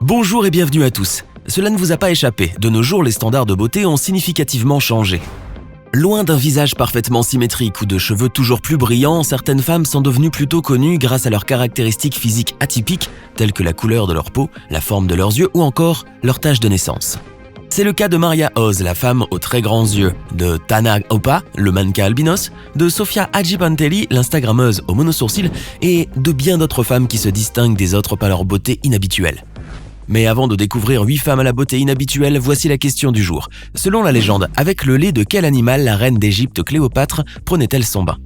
Bonjour et bienvenue à tous. Cela ne vous a pas échappé, de nos jours les standards de beauté ont significativement changé. Loin d'un visage parfaitement symétrique ou de cheveux toujours plus brillants, certaines femmes sont devenues plutôt connues grâce à leurs caractéristiques physiques atypiques, telles que la couleur de leur peau, la forme de leurs yeux ou encore leur tache de naissance. C'est le cas de Maria Oz, la femme aux très grands yeux, de Tana Opa, le mannequin albinos, de Sofia Ajipantelli, l'instagrammeuse aux monosourcils, et de bien d'autres femmes qui se distinguent des autres par leur beauté inhabituelle. Mais avant de découvrir 8 femmes à la beauté inhabituelle, voici la question du jour. Selon la légende, avec le lait de quel animal la reine d'Égypte Cléopâtre prenait-elle son bain?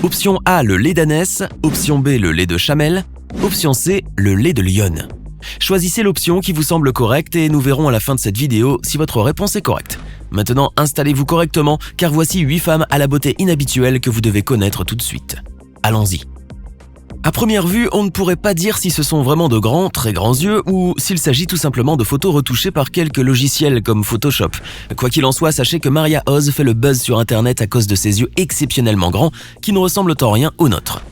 Option A, le lait d'ânesse. Option B, le lait de chamelle. Option C, le lait de lionne. Choisissez l'option qui vous semble correcte et nous verrons à la fin de cette vidéo si votre réponse est correcte. Maintenant, installez-vous correctement car voici 8 femmes à la beauté inhabituelle que vous devez connaître tout de suite. Allons-y. À première vue, on ne pourrait pas dire si ce sont vraiment de grands, très grands yeux ou s'il s'agit tout simplement de photos retouchées par quelques logiciels comme Photoshop. Quoi qu'il en soit, sachez que Maria Oz fait le buzz sur internet à cause de ses yeux exceptionnellement grands qui ne ressemblent en rien aux nôtres.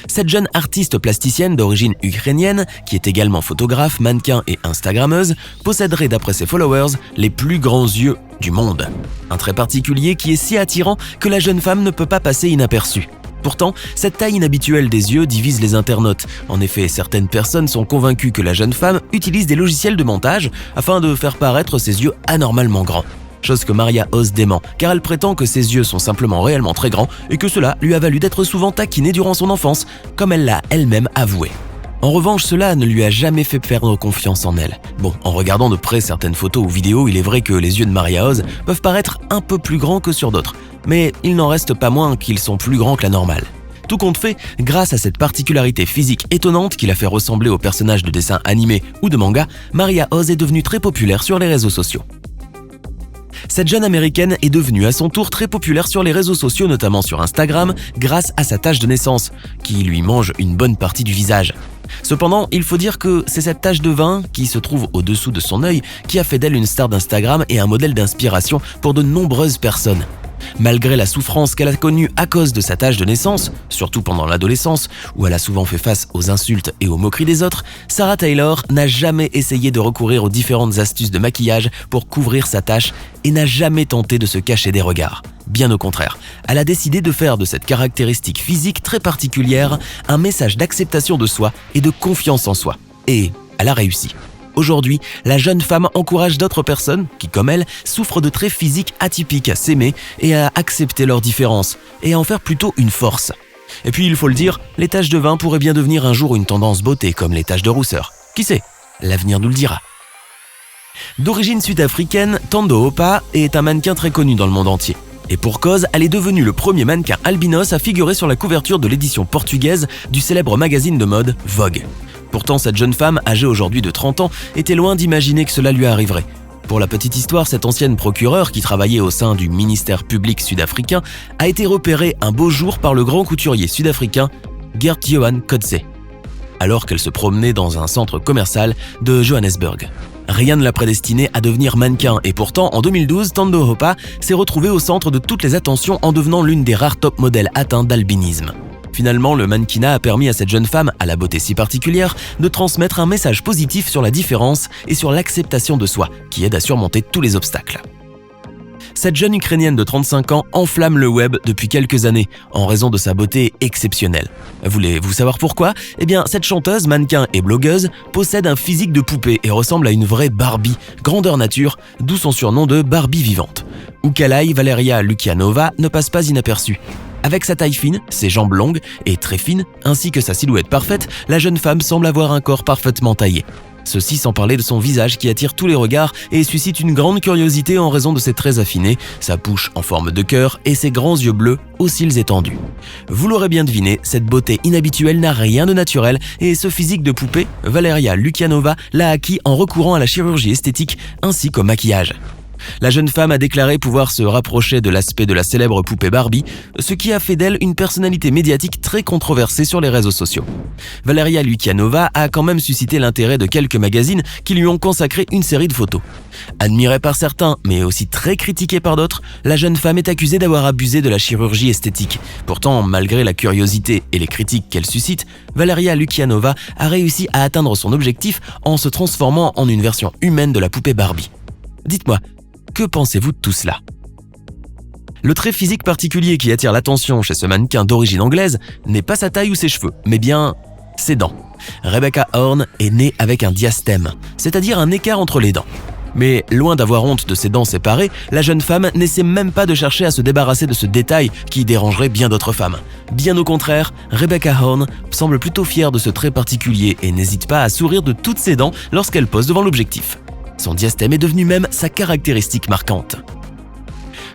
Cette jeune artiste plasticienne d'origine ukrainienne, qui est également photographe, mannequin et instagrammeuse, posséderait d'après ses followers les plus grands yeux du monde. Un trait particulier qui est si attirant que la jeune femme ne peut pas passer inaperçue. Pourtant, cette taille inhabituelle des yeux divise les internautes. En effet, certaines personnes sont convaincues que la jeune femme utilise des logiciels de montage afin de faire paraître ses yeux anormalement grands. Chose que Maria Oz dément, car elle prétend que ses yeux sont simplement réellement très grands et que cela lui a valu d'être souvent taquinée durant son enfance, comme elle l'a elle-même avoué. En revanche, cela ne lui a jamais fait perdre confiance en elle. Bon, en regardant de près certaines photos ou vidéos, il est vrai que les yeux de Maria Oz peuvent paraître un peu plus grands que sur d'autres, mais il n'en reste pas moins qu'ils sont plus grands que la normale. Tout compte fait, grâce à cette particularité physique étonnante qui la fait ressembler aux personnages de dessins animés ou de manga, Maria Oz est devenue très populaire sur les réseaux sociaux. Cette jeune américaine est devenue à son tour très populaire sur les réseaux sociaux, notamment sur Instagram, grâce à sa tache de naissance, qui lui mange une bonne partie du visage. Cependant, il faut dire que c'est cette tache de vin qui se trouve au-dessous de son œil qui a fait d'elle une star d'Instagram et un modèle d'inspiration pour de nombreuses personnes. Malgré la souffrance qu'elle a connue à cause de sa tache de naissance, surtout pendant l'adolescence, où elle a souvent fait face aux insultes et aux moqueries des autres, Sarah Taylor n'a jamais essayé de recourir aux différentes astuces de maquillage pour couvrir sa tache et n'a jamais tenté de se cacher des regards. Bien au contraire, elle a décidé de faire de cette caractéristique physique très particulière un message d'acceptation de soi et de confiance en soi. Et elle a réussi. Aujourd'hui, la jeune femme encourage d'autres personnes qui, comme elle, souffrent de traits physiques atypiques à s'aimer et à accepter leurs différences, et à en faire plutôt une force. Et puis, il faut le dire, les taches de vin pourraient bien devenir un jour une tendance beauté comme les taches de rousseur. Qui sait? L'avenir nous le dira. D'origine sud-africaine, Tando Opa est un mannequin très connu dans le monde entier. Et pour cause, elle est devenue le premier mannequin albinos à figurer sur la couverture de l'édition portugaise du célèbre magazine de mode Vogue. Pourtant, cette jeune femme, âgée aujourd'hui de 30 ans, était loin d'imaginer que cela lui arriverait. Pour la petite histoire, cette ancienne procureure qui travaillait au sein du ministère public sud-africain a été repérée un beau jour par le grand couturier sud-africain Gert-Johan Coetzee, alors qu'elle se promenait dans un centre commercial de Johannesburg. Rien ne l'a prédestinée à devenir mannequin et pourtant, en 2012, Tando Opa s'est retrouvée au centre de toutes les attentions en devenant l'une des rares top modèles atteintes d'albinisme. Finalement, le mannequinat a permis à cette jeune femme, à la beauté si particulière, de transmettre un message positif sur la différence et sur l'acceptation de soi, qui aide à surmonter tous les obstacles. Cette jeune Ukrainienne de 35 ans enflamme le web depuis quelques années, en raison de sa beauté exceptionnelle. Voulez-vous savoir pourquoi? Eh bien, cette chanteuse, mannequin et blogueuse possède un physique de poupée et ressemble à une vraie Barbie, grandeur nature, d'où son surnom de Barbie vivante. Où qu'elle aille, Valeria Lukianova ne passe pas inaperçue. Avec sa taille fine, ses jambes longues et très fines, ainsi que sa silhouette parfaite, la jeune femme semble avoir un corps parfaitement taillé. Ceci sans parler de son visage qui attire tous les regards et suscite une grande curiosité en raison de ses traits affinés, sa bouche en forme de cœur et ses grands yeux bleus aux cils étendus. Vous l'aurez bien deviné, cette beauté inhabituelle n'a rien de naturel et ce physique de poupée, Valeria Lukianova l'a acquis en recourant à la chirurgie esthétique ainsi qu'au maquillage. La jeune femme a déclaré pouvoir se rapprocher de l'aspect de la célèbre poupée Barbie, ce qui a fait d'elle une personnalité médiatique très controversée sur les réseaux sociaux. Valeria Lukianova a quand même suscité l'intérêt de quelques magazines qui lui ont consacré une série de photos. Admirée par certains, mais aussi très critiquée par d'autres, la jeune femme est accusée d'avoir abusé de la chirurgie esthétique. Pourtant, malgré la curiosité et les critiques qu'elle suscite, Valeria Lukianova a réussi à atteindre son objectif en se transformant en une version humaine de la poupée Barbie. Dites-moi, que pensez-vous de tout cela ? Le trait physique particulier qui attire l'attention chez ce mannequin d'origine anglaise n'est pas sa taille ou ses cheveux, mais bien ses dents. Rebecca Horn est née avec un diastème, c'est-à-dire un écart entre les dents. Mais loin d'avoir honte de ses dents séparées, la jeune femme n'essaie même pas de chercher à se débarrasser de ce détail qui dérangerait bien d'autres femmes. Bien au contraire, Rebecca Horn semble plutôt fière de ce trait particulier et n'hésite pas à sourire de toutes ses dents lorsqu'elle pose devant l'objectif. Son diastème est devenu même sa caractéristique marquante.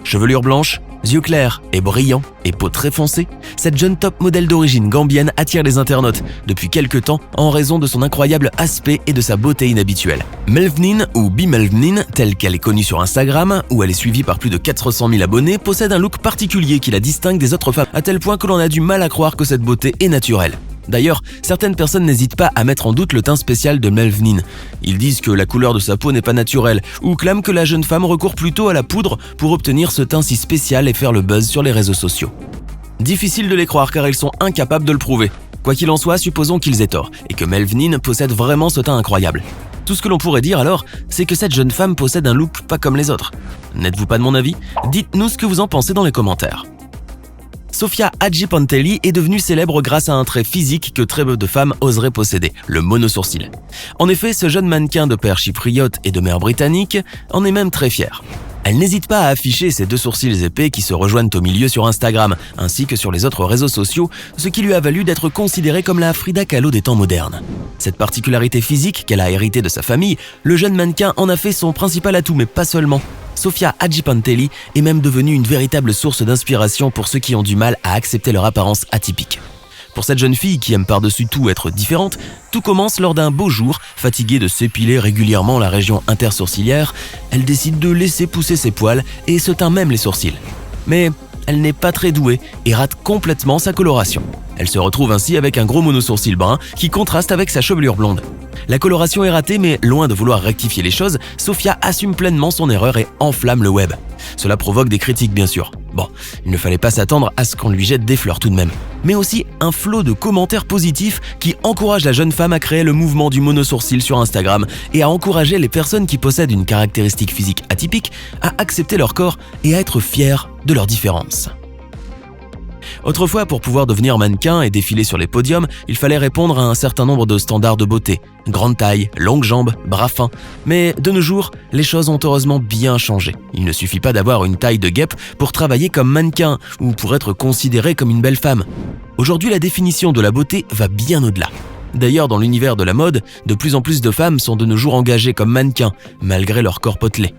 Chevelure blanche, yeux clairs et brillants et peau très foncée, cette jeune top modèle d'origine gambienne attire les internautes depuis quelques temps en raison de son incroyable aspect et de sa beauté inhabituelle. Melvnin ou B-Melvnin, telle qu'elle est connue sur Instagram, où elle est suivie par plus de 400 000 abonnés, possède un look particulier qui la distingue des autres femmes, à tel point que l'on a du mal à croire que cette beauté est naturelle. D'ailleurs, certaines personnes n'hésitent pas à mettre en doute le teint spécial de Melvnin. Ils disent que la couleur de sa peau n'est pas naturelle ou clament que la jeune femme recourt plutôt à la poudre pour obtenir ce teint si spécial et faire le buzz sur les réseaux sociaux. Difficile de les croire car ils sont incapables de le prouver. Quoi qu'il en soit, supposons qu'ils aient tort et que Melvnin possède vraiment ce teint incroyable. Tout ce que l'on pourrait dire alors, c'est que cette jeune femme possède un look pas comme les autres. N'êtes-vous pas de mon avis ? Dites-nous ce que vous en pensez dans les commentaires. Sofia Hadjipantelli est devenue célèbre grâce à un trait physique que très peu de femmes oseraient posséder, le monosourcil. En effet, ce jeune mannequin de père chypriote et de mère britannique en est même très fier. Elle n'hésite pas à afficher ses deux sourcils épais qui se rejoignent au milieu sur Instagram, ainsi que sur les autres réseaux sociaux, ce qui lui a valu d'être considérée comme la Frida Kahlo des temps modernes. Cette particularité physique qu'elle a héritée de sa famille, le jeune mannequin en a fait son principal atout, mais pas seulement. Sofia Hadjipantelli est même devenue une véritable source d'inspiration pour ceux qui ont du mal à accepter leur apparence atypique. Pour cette jeune fille qui aime par-dessus tout être différente, tout commence lors d'un beau jour. Fatiguée de s'épiler régulièrement la région intersourcilière, elle décide de laisser pousser ses poils et se teint même les sourcils. Mais elle n'est pas très douée et rate complètement sa coloration. Elle se retrouve ainsi avec un gros monosourcil brun qui contraste avec sa chevelure blonde. La coloration est ratée, mais loin de vouloir rectifier les choses, Sofia assume pleinement son erreur et enflamme le web. Cela provoque des critiques bien sûr. Bon, il ne fallait pas s'attendre à ce qu'on lui jette des fleurs tout de même. Mais aussi un flot de commentaires positifs qui encouragent la jeune femme à créer le mouvement du monosourcil sur Instagram et à encourager les personnes qui possèdent une caractéristique physique atypique à accepter leur corps et à être fiers de leurs différences. Autrefois, pour pouvoir devenir mannequin et défiler sur les podiums, il fallait répondre à un certain nombre de standards de beauté. Grande taille, longues jambes, bras fins. Mais de nos jours, les choses ont heureusement bien changé. Il ne suffit pas d'avoir une taille de guêpe pour travailler comme mannequin ou pour être considéré comme une belle femme. Aujourd'hui, la définition de la beauté va bien au-delà. D'ailleurs, dans l'univers de la mode, de plus en plus de femmes sont de nos jours engagées comme mannequins, malgré leur corps potelé.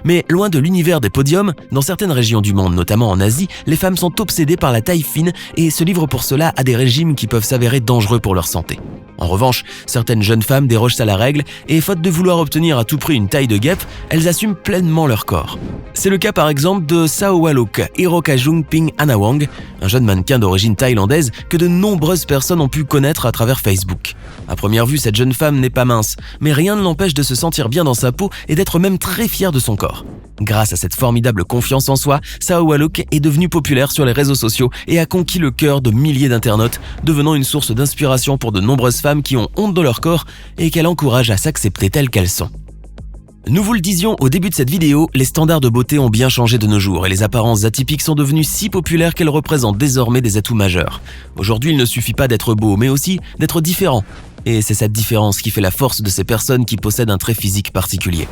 Mais loin de l'univers des podiums, dans certaines régions du monde, notamment en Asie, les femmes sont obsédées par la taille fine et se livrent pour cela à des régimes qui peuvent s'avérer dangereux pour leur santé. En revanche, certaines jeunes femmes dérogent à la règle et faute de vouloir obtenir à tout prix une taille de guêpe, elles assument pleinement leur corps. C'est le cas par exemple de Saowaluk Hirokajung Ping Anawang, un jeune mannequin d'origine thaïlandaise que de nombreuses personnes ont pu connaître à travers Facebook. À première vue, cette jeune femme n'est pas mince, mais rien ne l'empêche de se sentir bien dans sa peau et d'être même très fière de son corps. Grâce à cette formidable confiance en soi, Saowaluk est devenue populaire sur les réseaux sociaux et a conquis le cœur de milliers d'internautes, devenant une source d'inspiration pour de nombreuses femmes qui ont honte de leur corps et qu'elle encourage à s'accepter telles qu'elles sont. Nous vous le disions au début de cette vidéo, les standards de beauté ont bien changé de nos jours et les apparences atypiques sont devenues si populaires qu'elles représentent désormais des atouts majeurs. Aujourd'hui, il ne suffit pas d'être beau, mais aussi d'être différent. Et c'est cette différence qui fait la force de ces personnes qui possèdent un trait physique particulier.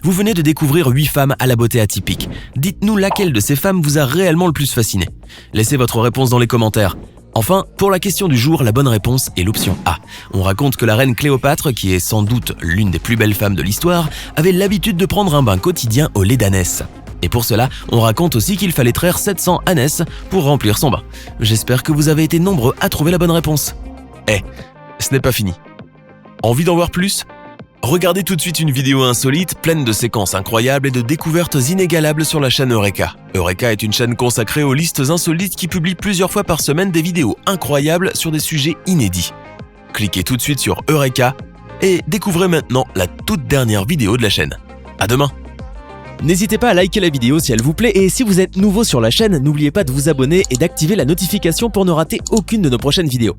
Vous venez de découvrir 8 femmes à la beauté atypique. Dites-nous laquelle de ces femmes vous a réellement le plus fasciné. Laissez votre réponse dans les commentaires. Enfin, pour la question du jour, la bonne réponse est l'option A. On raconte que la reine Cléopâtre, qui est sans doute l'une des plus belles femmes de l'histoire, avait l'habitude de prendre un bain quotidien au lait d'ânesse. Et pour cela, on raconte aussi qu'il fallait traire 700 ânesses pour remplir son bain. J'espère que vous avez été nombreux à trouver la bonne réponse. Ce n'est pas fini. Envie d'en voir plus ? Regardez tout de suite une vidéo insolite, pleine de séquences incroyables et de découvertes inégalables sur la chaîne Eureka. Eureka est une chaîne consacrée aux listes insolites qui publie plusieurs fois par semaine des vidéos incroyables sur des sujets inédits. Cliquez tout de suite sur Eureka et découvrez maintenant la toute dernière vidéo de la chaîne. À demain! N'hésitez pas à liker la vidéo si elle vous plaît et si vous êtes nouveau sur la chaîne, n'oubliez pas de vous abonner et d'activer la notification pour ne rater aucune de nos prochaines vidéos.